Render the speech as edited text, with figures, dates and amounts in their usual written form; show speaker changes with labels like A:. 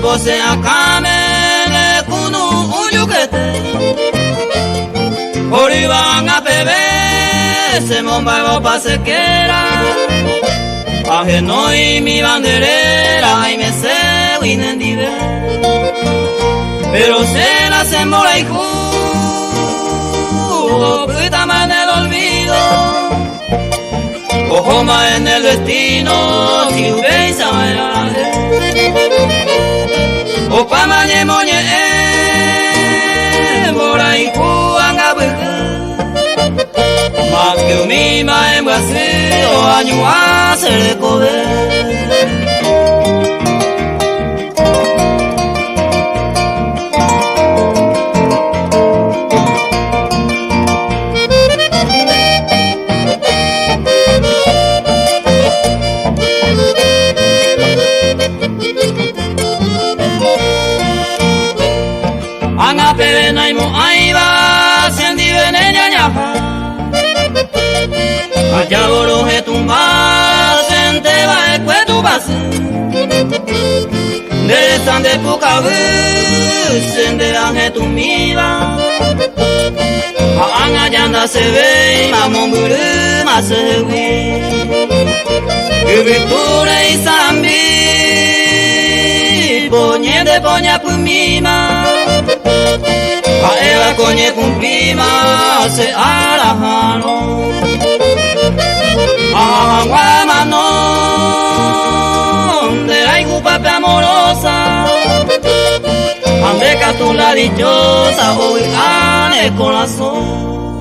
A: pose akamele kunu uyukete Oriban a bebé se momba pase quiera Ajeno y mi banderera y me se winen dive Pero se la sembola y jugo Putama en el olvido Ojoma en el destino Si hubéis a Opa mañe moñe Mora y juanga Más que un mima en Brasil O año a ser de comer Anga pebe naimo aiba sendi venenya nyapa Aja boro he tumba sente va ekwetu base De sande pukabu sende ange tumiba Anga janda se ve mamomburu masewi Ubiture isambi Ponye de ponya pumima Paela konye kumpima se arahano Ahangwa mano De la igupape amorosa Ande catula dichosa Hoy ane corazón